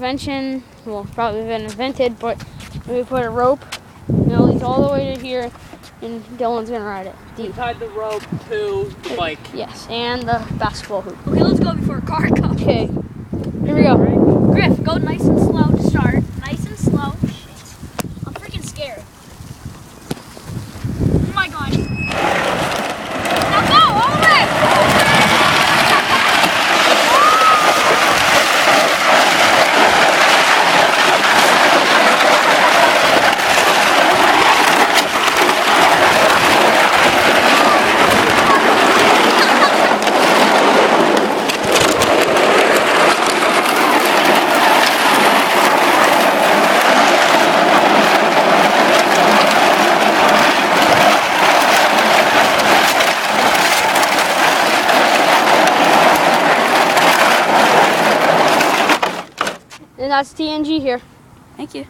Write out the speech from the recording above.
invention, well, probably been invented, but we put a rope, leads all the way to here, and Dylan's gonna ride it. We tied the rope to the bike. Yes, and the basketball hoop. Okay, let's go before a car comes. Okay, here we go. Griff, go nice and slow to start. Nice and slow. Shit. I'm freaking scared. Oh my god. Now go, all the way! And that's TNG here. Thank you.